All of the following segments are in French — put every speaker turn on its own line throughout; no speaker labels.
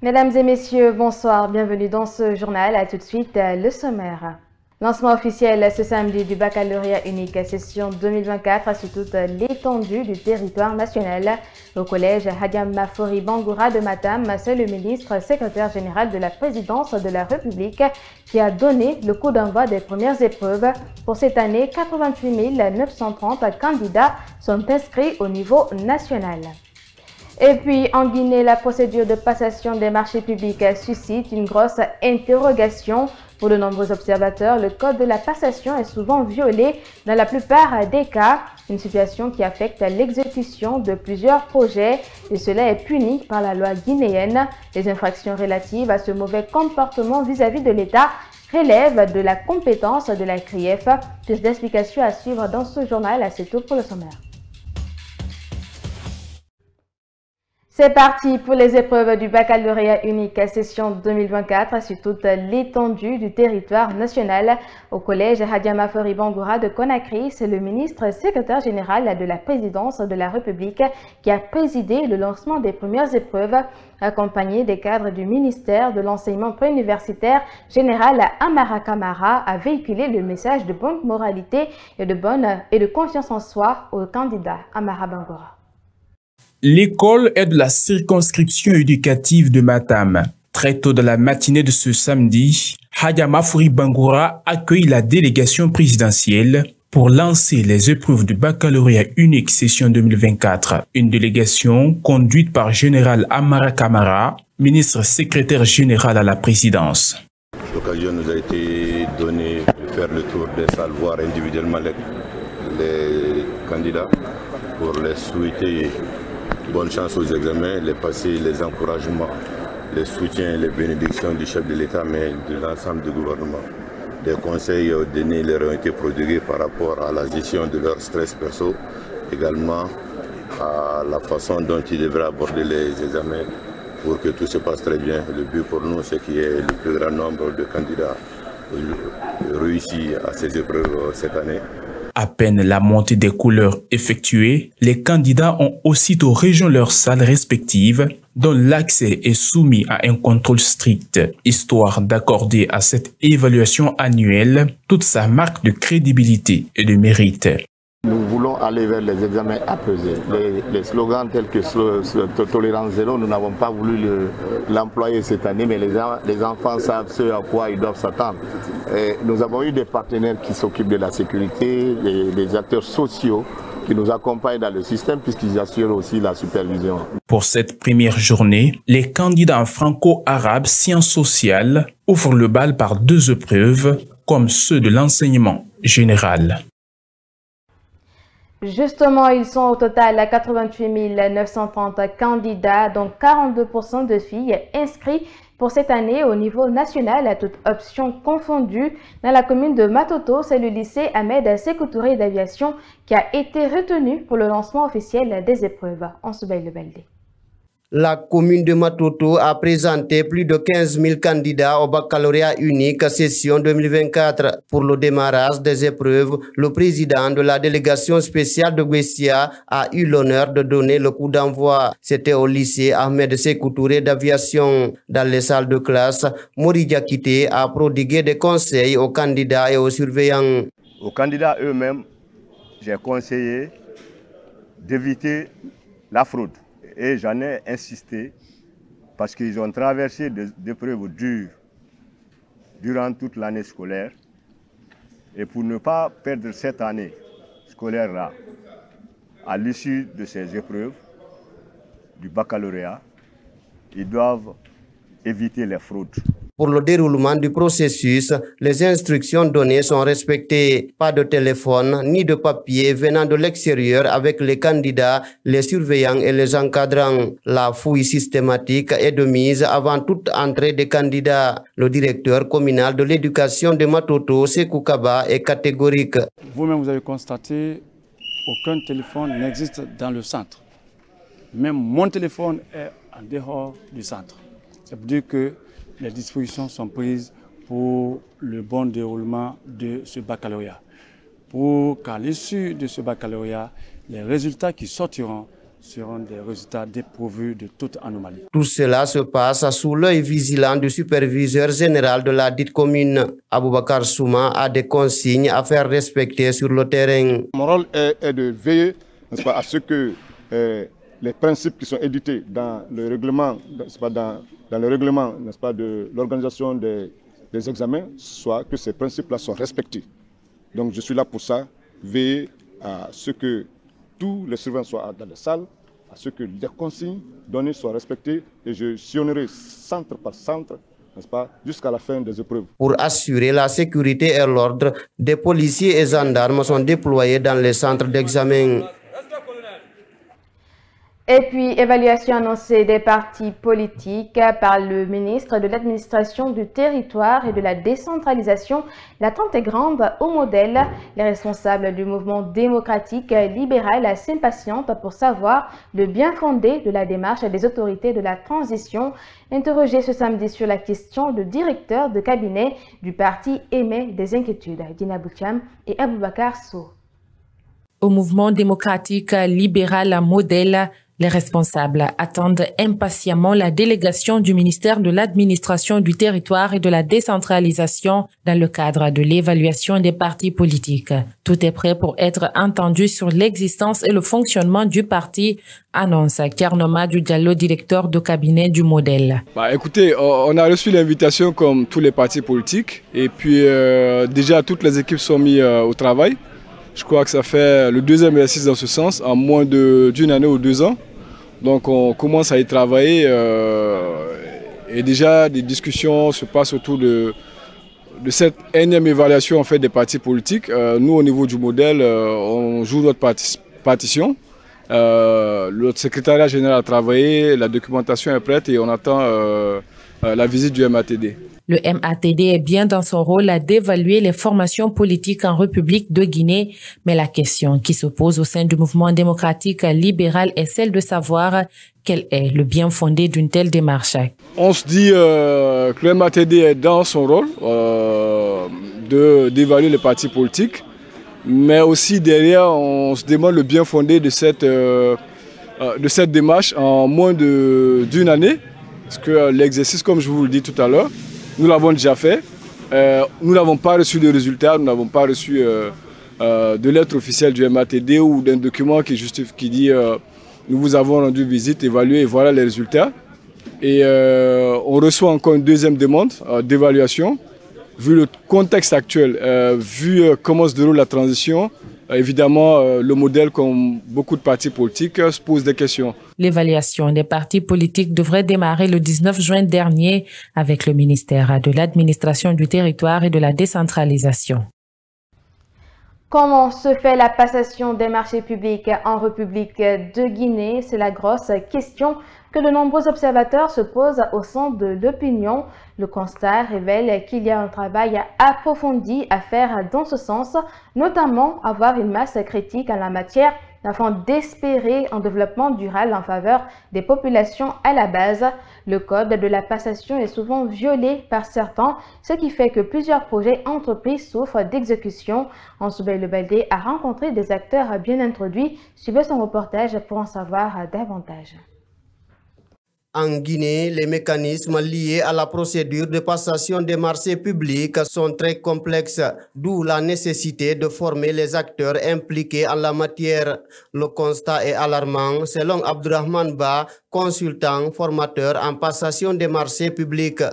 Mesdames et messieurs, bonsoir, bienvenue dans ce journal. À tout de suite, le sommaire. Lancement officiel ce samedi du baccalauréat unique session 2024 sur toute l'étendue du territoire national. Au collège Hadja Mafori Bangoura de Matam, c'est le ministre secrétaire général de la présidence de la République qui a donné le coup d'envoi des premières épreuves. Pour cette année, 88 930 candidats sont inscrits au niveau national. Et puis, en Guinée, la procédure de passation des marchés publics suscite une grosse interrogation. Pour de nombreux observateurs, le code de la passation est souvent violé dans la plupart des cas, une situation qui affecte l'exécution de plusieurs projets et cela est puni par la loi guinéenne. Les infractions relatives à ce mauvais comportement vis-à-vis de l'État relèvent de la compétence de la CRIEF. Plus d'explications à suivre dans ce journal. C'est tout pour le sommaire. C'est parti pour les épreuves du baccalauréat unique session 2024 sur toute l'étendue du territoire national. Au collège Hadja Mafori Bangoura de Conakry, c'est le ministre secrétaire général de la présidence de la République qui a présidé le lancement des premières épreuves, accompagné des cadres du ministère de l'enseignement préuniversitaire général Amara Kamara, a véhiculé le message de bonne moralité et de confiance en soi aux candidats. Amara Bangoura.
L'école est de la circonscription éducative de Matam. Très tôt dans la matinée de ce samedi, Hadja Mafori Bangoura accueille la délégation présidentielle pour lancer les épreuves du baccalauréat unique session 2024. Une délégation conduite par Général Amara Kamara, ministre secrétaire général à la présidence.
L'occasion nous a été donnée de faire le tour des salles, voir individuellement les candidats pour les souhaiter bonne chance aux examens, les passer, les encouragements, les soutiens, les bénédictions du chef de l'État, mais de l'ensemble du gouvernement. Des conseils donnés leur ont été prodigués par rapport à la gestion de leur stress perso, également à la façon dont ils devraient aborder les examens pour que tout se passe très bien. Le but pour nous, c'est qu'il y ait le plus grand nombre de candidats réussis à ces épreuves cette année.
À peine la montée des couleurs effectuée, les candidats ont aussitôt rejoint leurs salles respectives dont l'accès est soumis à un contrôle strict, histoire d'accorder à cette évaluation annuelle toute sa marque de crédibilité et de mérite.
Nous voulons aller vers les examens apaisés. Les slogans tels que tolérance zéro, nous n'avons pas voulu l'employer cette année, mais les enfants savent ce à quoi ils doivent s'attendre. Nous avons eu des partenaires qui s'occupent de la sécurité, des acteurs sociaux qui nous accompagnent dans le système puisqu'ils assurent aussi la supervision.
Pour cette première journée, les candidats en franco-arabe sciences sociales ouvrent le bal par 2 épreuves, comme ceux de l'enseignement général.
Justement, ils sont au total à 88 930 candidats, dont 42% de filles inscrits pour cette année au niveau national à toute option confondue. Dans la commune de Matoto, c'est le lycée Ahmed Sékou Touré d'aviation qui a été retenu pour le lancement officiel des épreuves. En Soubaï-le-Baldé.
La commune de Matoto a présenté plus de 15 000 candidats au baccalauréat unique session 2024. Pour le démarrage des épreuves, le président de la délégation spéciale de Gwessia a eu l'honneur de donner le coup d'envoi. C'était au lycée Ahmed Sékou Touré d'aviation. Dans les salles de classe, Mori Diakité a prodigué des conseils aux candidats et aux surveillants.
Aux candidats eux-mêmes, j'ai conseillé d'éviter la fraude. Et j'en ai insisté parce qu'ils ont traversé des épreuves dures durant toute l'année scolaire. Et pour ne pas perdre cette année scolaire-là, à l'issue de ces épreuves du baccalauréat, ils doivent éviter les fraudes.
Pour le déroulement du processus, les instructions données sont respectées. Pas de téléphone ni de papier venant de l'extérieur avec les candidats, les surveillants et les encadrants. La fouille systématique est de mise avant toute entrée des candidats. Le directeur communal de l'éducation de Matoto, Sékou Kaba, est catégorique.
Vous-même, vous avez constaté qu'aucun téléphone n'existe dans le centre. Même mon téléphone est en dehors du centre. Ça veut dire que les dispositions sont prises pour le bon déroulement de ce baccalauréat. Pour qu'à l'issue de ce baccalauréat, les résultats qui sortiront seront des résultats dépourvus de toute anomalie.
Tout cela se passe sous l'œil vigilant du superviseur général de la dite commune. Aboubakar Souma a des consignes à faire respecter sur le terrain.
Mon rôle est de veiller, n'est-ce pas, à ce que les principes qui sont édités dans le règlement, dans le règlement, n'est-ce pas, de l'organisation des examens, que ces principes-là soient respectés. Donc je suis là pour ça, veiller à ce que tous les surveillants soient dans les salles, à ce que les consignes données soient respectées, et je sillonnerai centre par centre, n'est-ce pas, jusqu'à la fin des épreuves.
Pour assurer la sécurité et l'ordre, des policiers et gendarmes sont déployés dans les centres d'examen.
Et puis, évaluation annoncée des partis politiques par le ministre de l'Administration du Territoire et de la Décentralisation. L'attente est grande au modèle. Les responsables du mouvement démocratique libéral s'impatientent pour savoir le bien fondé de la démarche des autorités de la transition. Interrogé ce samedi sur la question, le directeur de cabinet du parti émet des inquiétudes. Dina Boucham et Aboubakar Sow.
Au mouvement démocratique libéral modèle, les responsables attendent impatiemment la délégation du ministère de l'Administration du Territoire et de la Décentralisation dans le cadre de l'évaluation des partis politiques. Tout est prêt pour être entendu sur l'existence et le fonctionnement du parti, annonce Kernoma du Diallo, directeur de cabinet du modèle.
Écoutez, on a reçu l'invitation comme tous les partis politiques et puis déjà toutes les équipes sont mises au travail. Je crois que ça fait le deuxième exercice dans ce sens, en moins d'une année ou 2 ans. Donc on commence à y travailler et déjà des discussions se passent autour de cette énième évaluation en fait, des partis politiques. Nous au niveau du modèle, on joue notre partition. Le secrétariat général a travaillé, la documentation est prête et on attend la visite du MATD.
Le MATD est bien dans son rôle d'évaluer les formations politiques en République de Guinée, mais la question qui se pose au sein du mouvement démocratique libéral est celle de savoir quel est le bien fondé d'une telle démarche.
On se dit que le MATD est dans son rôle d'évaluer les partis politiques, mais aussi derrière on se demande le bien fondé de cette démarche en moins d'une année, parce que l'exercice, comme je vous le dis tout à l'heure, nous l'avons déjà fait. Nous n'avons pas reçu de résultats, nous n'avons pas reçu de lettre officielle du MATD ou d'un document qui justifie, qui dit nous vous avons rendu visite, évalué et voilà les résultats. Et on reçoit encore une deuxième demande d'évaluation. Vu le contexte actuel, vu comment se déroule la transition, évidemment, le modèle, comme beaucoup de partis politiques, se pose des questions.
L'évaluation des partis politiques devrait démarrer le 19 juin dernier avec le ministère de l'Administration du Territoire et de la Décentralisation.
Comment se fait la passation des marchés publics en République de Guinée? C'est la grosse question que de nombreux observateurs se posent au sein de l'opinion. Le constat révèle qu'il y a un travail approfondi à faire dans ce sens, notamment avoir une masse critique en la matière afin d'espérer un développement durable en faveur des populations à la base. Le code de la passation est souvent violé par certains, ce qui fait que plusieurs projets entreprises souffrent d'exécution. Ansoubeï Le Baldé a rencontré des acteurs bien introduits. Suivez son reportage pour en savoir davantage.
En Guinée, les mécanismes liés à la procédure de passation des marchés publics sont très complexes, d'où la nécessité de former les acteurs impliqués en la matière. Le constat est alarmant, selon Abdourahmane Ba, consultant, formateur en passation des marchés publics.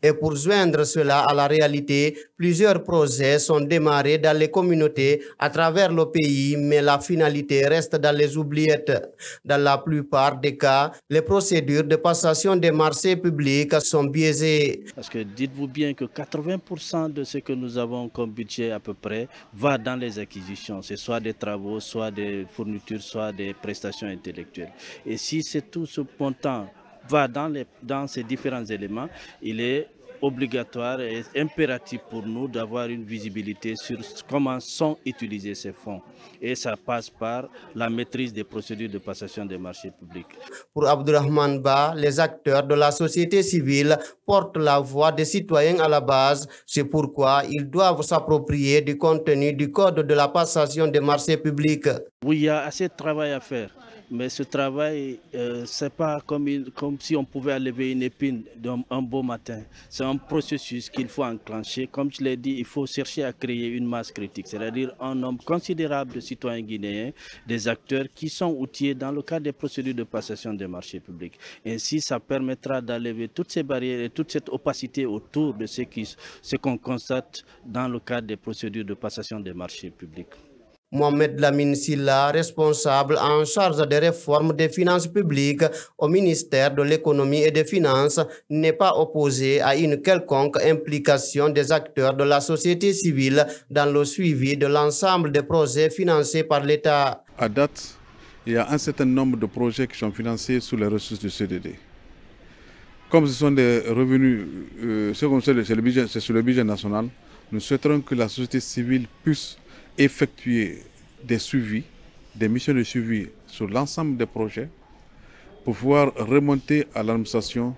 Et pour joindre cela à la réalité, plusieurs projets sont démarrés dans les communautés à travers le pays, mais la finalité reste dans les oubliettes. Dans la plupart des cas, les procédures de passation des marchés publics sont biaisées.
Parce que dites-vous bien que 80% de ce que nous avons comme budget à peu près va dans les acquisitions. C'est soit des travaux, soit des fournitures, soit des prestations intellectuelles. Et si c'est tout ce montant va dans ces différents éléments, il est obligatoire et impératif pour nous d'avoir une visibilité sur comment sont utilisés ces fonds. Et ça passe par la maîtrise des procédures de passation des marchés publics.
Pour Abdourahmane Ba, les acteurs de la société civile portent la voix des citoyens à la base. C'est pourquoi ils doivent s'approprier du contenu du code de la passation des marchés publics.
Oui, il y a assez de travail à faire. mais ce travail, ce n'est pas comme si on pouvait enlever une épine un beau matin. C'est un processus qu'il faut enclencher. Comme je l'ai dit, il faut chercher à créer une masse critique, c'est-à-dire un nombre considérable de citoyens guinéens, des acteurs qui sont outillés dans le cadre des procédures de passation des marchés publics. Ainsi, ça permettra d'enlever toutes ces barrières et toute cette opacité autour de ce qu'on constate dans le cadre des procédures de passation des marchés publics.
Mohamed Lamine Silla, responsable en charge des réformes des finances publiques au ministère de l'économie et des finances, n'est pas opposé à une quelconque implication des acteurs de la société civile dans le suivi de l'ensemble des projets financés par l'État.
À date, il y a un certain nombre de projets qui sont financés sous les ressources du CDD. Comme ce sont des revenus, c'est sur le budget national, nous souhaiterons que la société civile puisse effectuer des suivis, des missions de suivi sur l'ensemble des projets pour pouvoir remonter à l'administration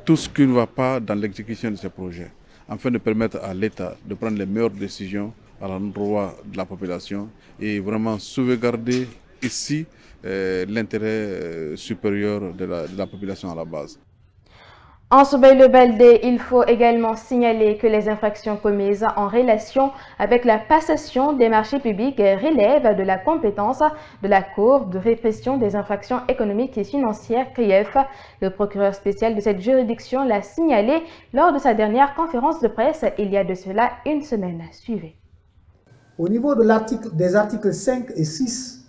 tout ce qui ne va pas dans l'exécution de ces projets, afin de permettre à l'État de prendre les meilleures décisions à l'endroit de la population et vraiment sauvegarder ici l'intérêt supérieur de la population à la base.
En Soubey-le-Baldé, il faut également signaler que les infractions commises en relation avec la passation des marchés publics relèvent de la compétence de la Cour de répression des infractions économiques et financières CRIEF. Le procureur spécial de cette juridiction l'a signalé lors de sa dernière conférence de presse il y a de cela une semaine. Suivez.
Au niveau de des articles 5 et 6,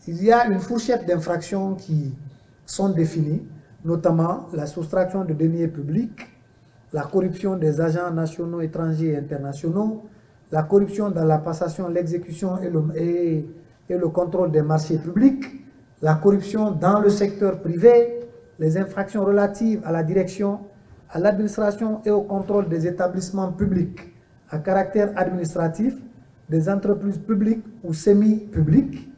il y a une fourchette d'infractions qui sont définies, notamment la soustraction de deniers publics, la corruption des agents nationaux, étrangers et internationaux, la corruption dans la passation, l'exécution et le contrôle des marchés publics, la corruption dans le secteur privé, les infractions relatives à la direction, à l'administration et au contrôle des établissements publics à caractère administratif, des entreprises publiques ou semi-publiques,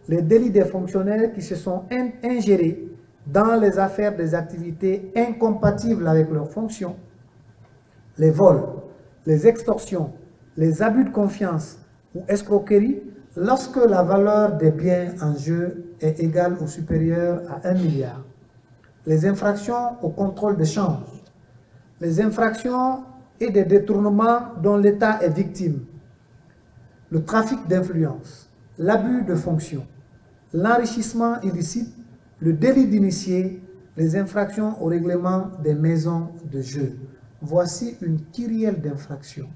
les délits des fonctionnaires qui se sont ingérés dans les affaires des activités incompatibles avec leurs fonctions, les vols, les extorsions, les abus de confiance ou escroqueries lorsque la valeur des biens en jeu est égale ou supérieure à 1 milliard, les infractions au contrôle de change, les infractions et des détournements dont l'État est victime, le trafic d'influence, l'abus de fonction, l'enrichissement illicite, le délit d'initié, les infractions au règlement des maisons de jeu. Voici une kyrielle d'infractions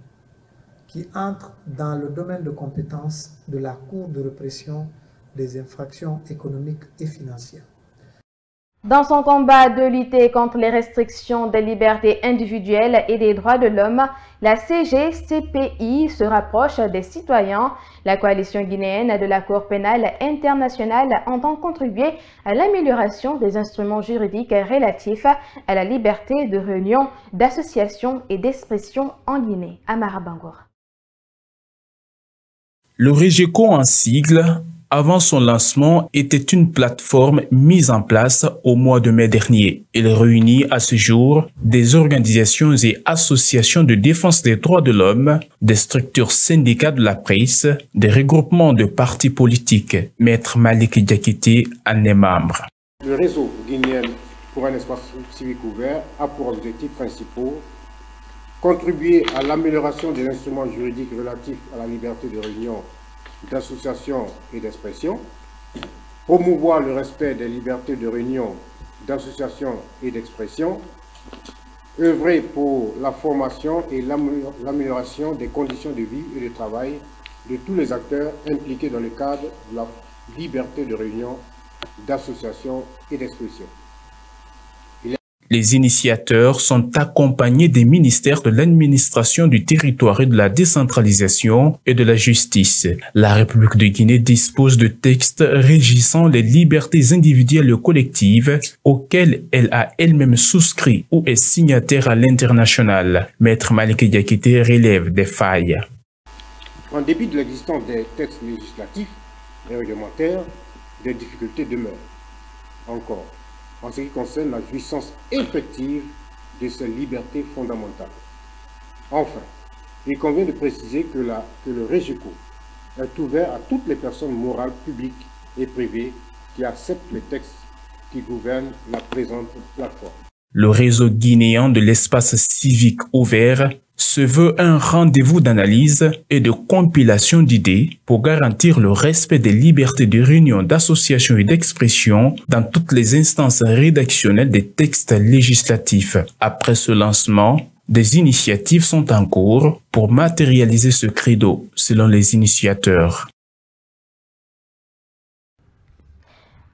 qui entrent dans le domaine de compétence de la Cour de répression des infractions économiques et financières.
Dans son combat de lutter contre les restrictions des libertés individuelles et des droits de l'homme, la CGCPI se rapproche des citoyens. La coalition guinéenne de la Cour pénale internationale entend contribuer à l'amélioration des instruments juridiques relatifs à la liberté de réunion, d'association et d'expression en Guinée. Amara Bangoura.
Le REGECO en sigle, avant son lancement, était une plateforme mise en place au mois de mai dernier. Elle réunit à ce jour des organisations et associations de défense des droits de l'homme, des structures syndicales de la presse, des regroupements de partis politiques. Maître Malik Diakité en est membre.
Le réseau guinéen pour un espace civique ouvert a pour objectifs principaux contribuer à l'amélioration des instruments juridiques relatifs à la liberté de réunion, d'association et d'expression, promouvoir le respect des libertés de réunion, d'association et d'expression, œuvrer pour la formation et l'amélioration des conditions de vie et de travail de tous les acteurs impliqués dans le cadre de la liberté de réunion, d'association et d'expression.
Les initiateurs sont accompagnés des ministères de l'administration du territoire et de la décentralisation et de la justice. La République de Guinée dispose de textes régissant les libertés individuelles et collectives auxquels elle a elle-même souscrit ou est signataire à l'international. Maître Malik Diakité relève des failles.
En dépit de l'existence des textes législatifs et réglementaires, des difficultés demeurent encore en ce qui concerne la jouissance effective de ces libertés fondamentales. Enfin, il convient de préciser que le REGECO est ouvert à toutes les personnes morales, publiques et privées qui acceptent les textes qui gouvernent la présente plateforme.
Le réseau guinéen de l'espace civique ouvert se veut un rendez-vous d'analyse et de compilation d'idées pour garantir le respect des libertés de réunion, d'association et d'expression dans toutes les instances rédactionnelles des textes législatifs. Après ce lancement, des initiatives sont en cours pour matérialiser ce credo, selon les initiateurs.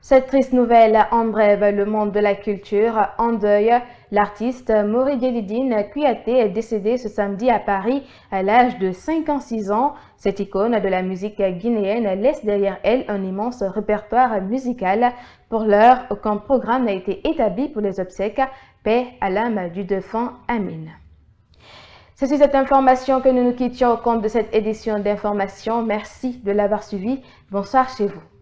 Cette triste nouvelle embrève le monde de la culture. En deuil, l'artiste Mori Djelidine Kouyaté est décédé ce samedi à Paris à l'âge de 56 ans. Cette icône de la musique guinéenne laisse derrière elle un immense répertoire musical. Pour l'heure, aucun programme n'a été établi pour les obsèques. Paix à l'âme du défunt Amin. C'est sur cette information que nous nous quittions au compte de cette édition d'information. Merci de l'avoir suivi. Bonsoir chez vous.